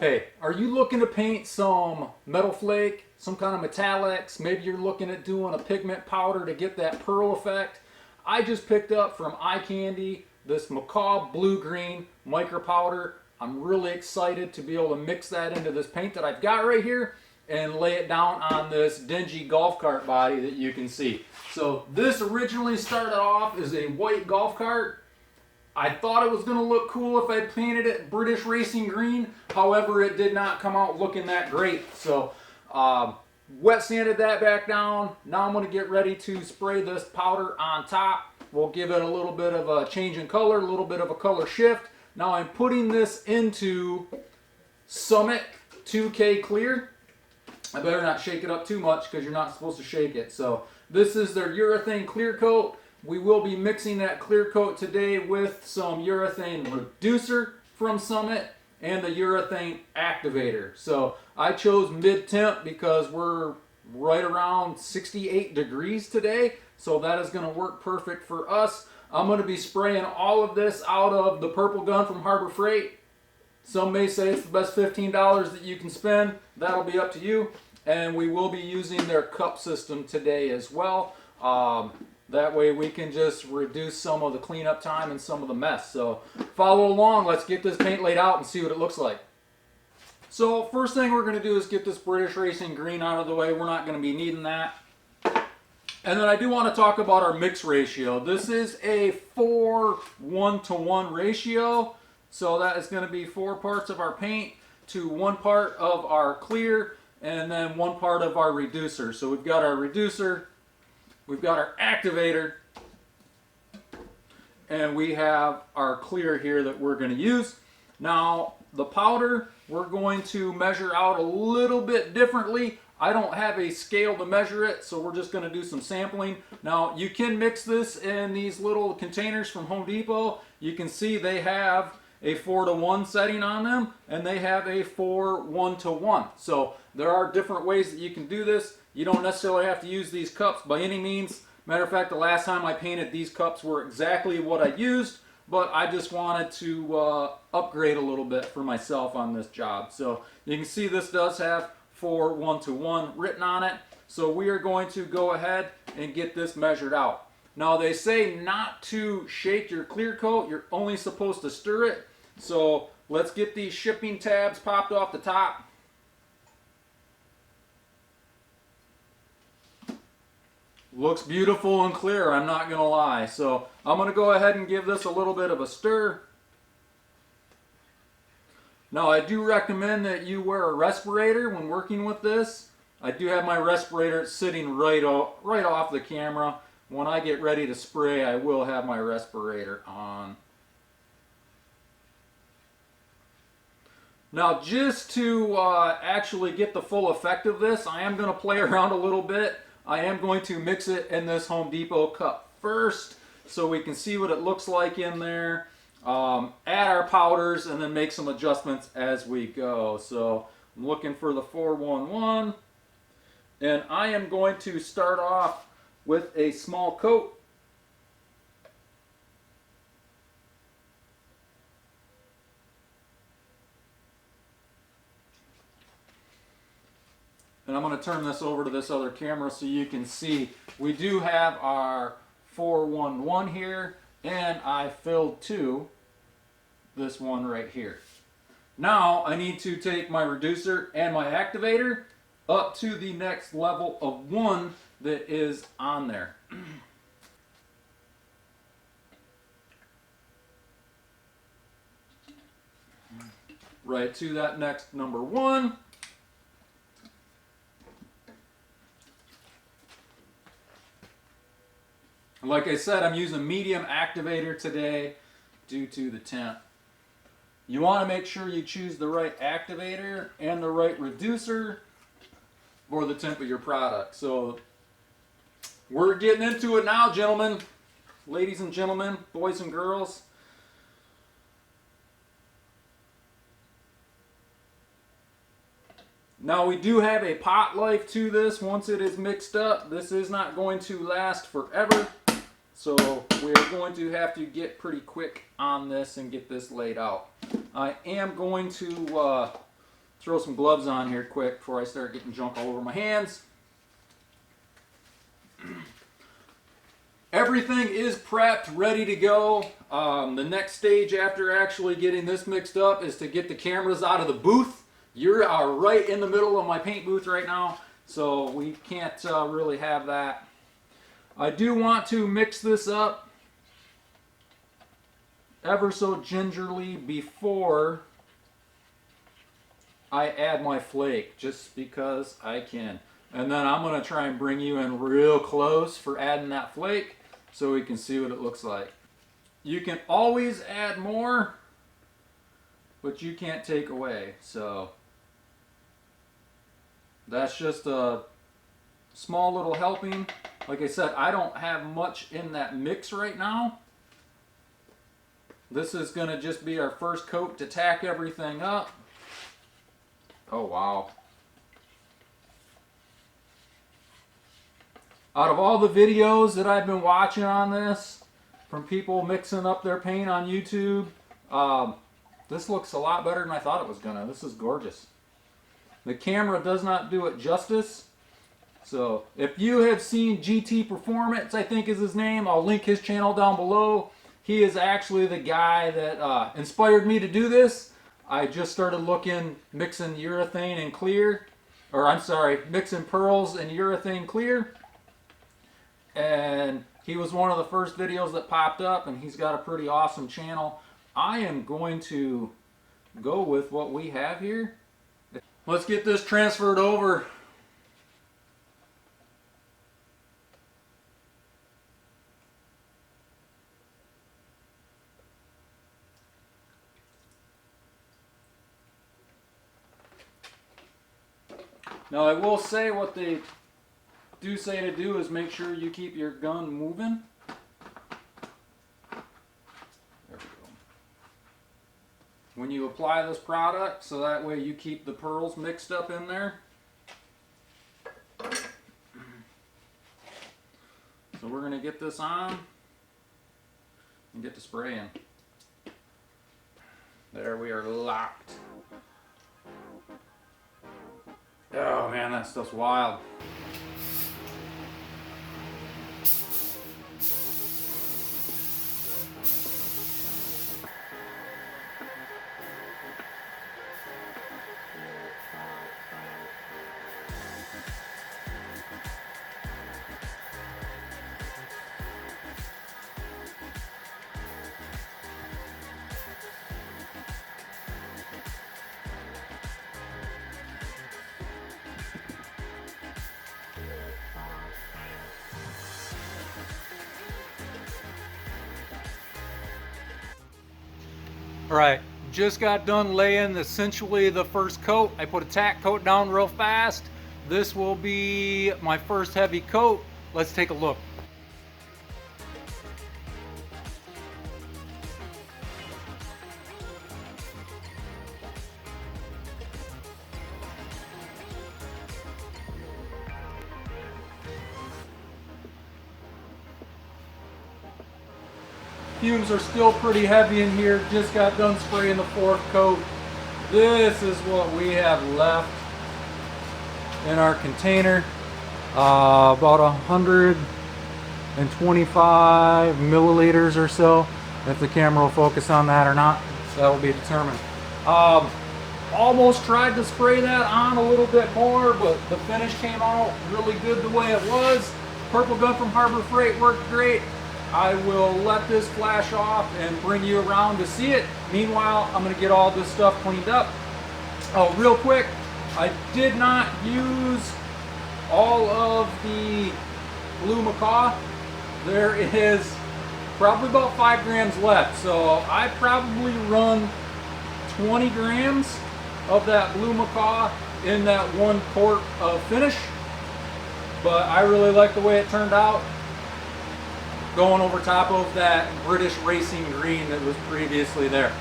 Hey, are you looking to paint some metal flake, some kind of metallics? Maybe you're looking at doing a pigment powder to get that pearl effect. I just picked up from Eye Candy this Macaw blue-green micro powder. I'm really excited to be able to mix that into this paint that I've got right here and lay it down on this dingy golf cart body that you can see. So this originally started off as a white golf cart. I thought it was going to look cool if I painted it British Racing Green. However, it did not come out looking that great. So wet sanded that back down. Now I'm going to get ready to spray this powder on top. We'll give it a little bit of a change in color, a little bit of a color shift. Now I'm putting this into Summit 2K Clear. I better not shake it up too much because you're not supposed to shake it. So this is their urethane clear coat. We will be mixing that clear coat today with some urethane reducer from Summit and the urethane activator. So I chose mid-temp because we're right around 68 degrees today. So that is going to work perfect for us. I'm going to be spraying all of this out of the purple gun from Harbor Freight. Some may say it's the best $15 that you can spend. That'll be up to you. And we will be using their cup system today as well. That way we can just reduce some of the cleanup time and some of the mess. So follow along. Let's get this paint laid out and see what it looks like. So first thing we're going to do is get this British Racing Green out of the way. We're not going to be needing that. And then I do want to talk about our mix ratio. This is a 4:1 ratio. So that is going to be 4 parts of our paint to 1 part of our clear and then 1 part of our reducer. So we've got our reducer, we've got our activator, and we have our clear here that we're going to use. Now, the powder, we're going to measure out a little bit differently. I don't have a scale to measure it, so we're just going to do some sampling. Now, you can mix this in these little containers from Home Depot. You can see they have a 4:1 setting on them, and they have a 4:1. So there are different ways that you can do this. You don't necessarily have to use these cups by any means. Matter of fact, the last time I painted, these cups were exactly what I used, but I just wanted to upgrade a little bit for myself on this job. So you can see this does have 4:1 written on it. So we are going to go ahead and get this measured out. Now they say not to shake your clear coat. You're only supposed to stir it. So let's get these shipping tabs popped off the top. Looks beautiful and clear, I'm not gonna lie. So I'm gonna go ahead and give this a little bit of a stir. Now I do recommend that you wear a respirator when working with this. I do have my respirator sitting right off the camera. When I get ready to spray, I will have my respirator on. Now just to actually get the full effect of this, I am going to play around a little bit. I am going to mix it in this Home Depot cup first so we can see what it looks like in there. Add our powders and then make some adjustments as we go. So I'm looking for the 4:1, and I am going to start off with a small coat. And I'm going to turn this over to this other camera so you can see we do have our 4:1 here, and I filled this one right here. Now I need to take my reducer and my activator up to the next level of 1 that is on there. Right to that next number 1. Like I said, I'm using medium activator today due to the temp. You want to make sure you choose the right activator and the right reducer for the temp of your product. So we're getting into it now, gentlemen, ladies and gentlemen, boys and girls. Now we do have a pot life to this once it is mixed up. This is not going to last forever. So we're going to have to get pretty quick on this and get this laid out. I am going to throw some gloves on here quick before I start getting junk all over my hands. Everything is prepped, ready to go. The next stage after actually getting this mixed up is to get the cameras out of the booth. You are right in the middle of my paint booth right now, so we can't really have that. I do want to mix this up ever so gingerly before I add my flake, just because I can. And then I'm going to try and bring you in real close for adding that flake so we can see what it looks like. You can always add more, but you can't take away. So that's just a small little helping. Like I said, I don't have much in that mix right now. This is going to just be our first coat to tack everything up. Oh, wow. Out of all the videos that I've been watching on this, from people mixing up their paint on YouTube, this looks a lot better than I thought it was gonna. This is gorgeous. The camera does not do it justice. So if you have seen GT Performance, I think is his name, I'll link his channel down below. He is actually the guy that inspired me to do this. I just started mixing urethane and clear, or I'm sorry, mixing pearls and urethane clear. And he was one of the first videos that popped up, and he's got a pretty awesome channel. I am going to go with what we have here. Let's get this transferred over. Now I will say what they do say to do is make sure you keep your gun moving. There we go. When you apply this product, so that way you keep the pearls mixed up in there. So we're going to get this on and get to spraying. There, we are locked. Oh man, that stuff's wild. All right, just got done laying essentially the first coat. I put a tack coat down real fast. This will be my first heavy coat. Let's take a look. Fumes are still pretty heavy in here. Just got done spraying the fourth coat. This is what we have left in our container. About 125 milliliters or so. If the camera will focus on that or not, so that will be determined. Almost tried to spray that on a little bit more, but the finish came out really good the way it was. Purple gun from Harbor Freight worked great. I will let this flash off and bring you around to see it. Meanwhile, I'm going to get all this stuff cleaned up. Oh, real quick, I did not use all of the blue Macaw. There is probably about 5 grams left, so I probably run 20 grams of that blue Macaw in that 1 quart of finish. But I really like the way it turned out, going over top of that British racing green that was previously there.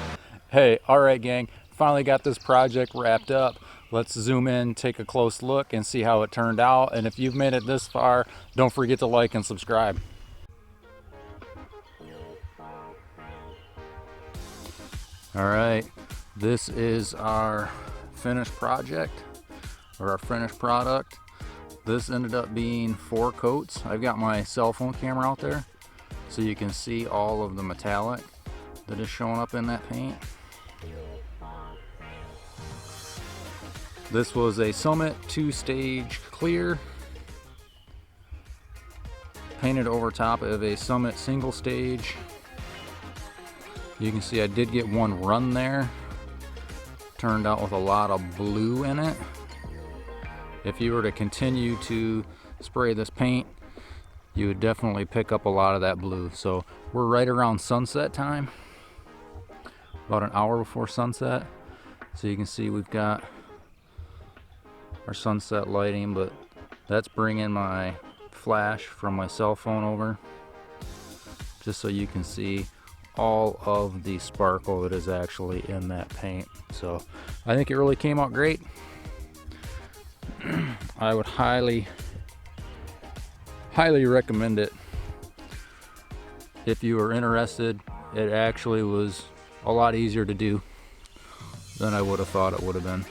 Hey, all right gang, finally got this project wrapped up. Let's zoom in, take a close look and see how it turned out. And if you've made it this far, don't forget to like and subscribe. All right, this is our finished project, or our finished product. This ended up being 4 coats. I've got my cell phone camera out there so you can see all of the metallic that is showing up in that paint. This was a Summit 2-stage clear, painted over top of a Summit single stage. You can see I did get one run there. Turned out with a lot of blue in it. If you were to continue to spray this paint, you would definitely pick up a lot of that blue. So we're right around sunset time, about an hour before sunset. So you can see we've got our sunset lighting, but that's bringing my flash from my cell phone over, just so you can see all of the sparkle that is actually in that paint. So I think it really came out great. I would highly recommend it if you were interested. It actually was a lot easier to do than I would have thought it would have been.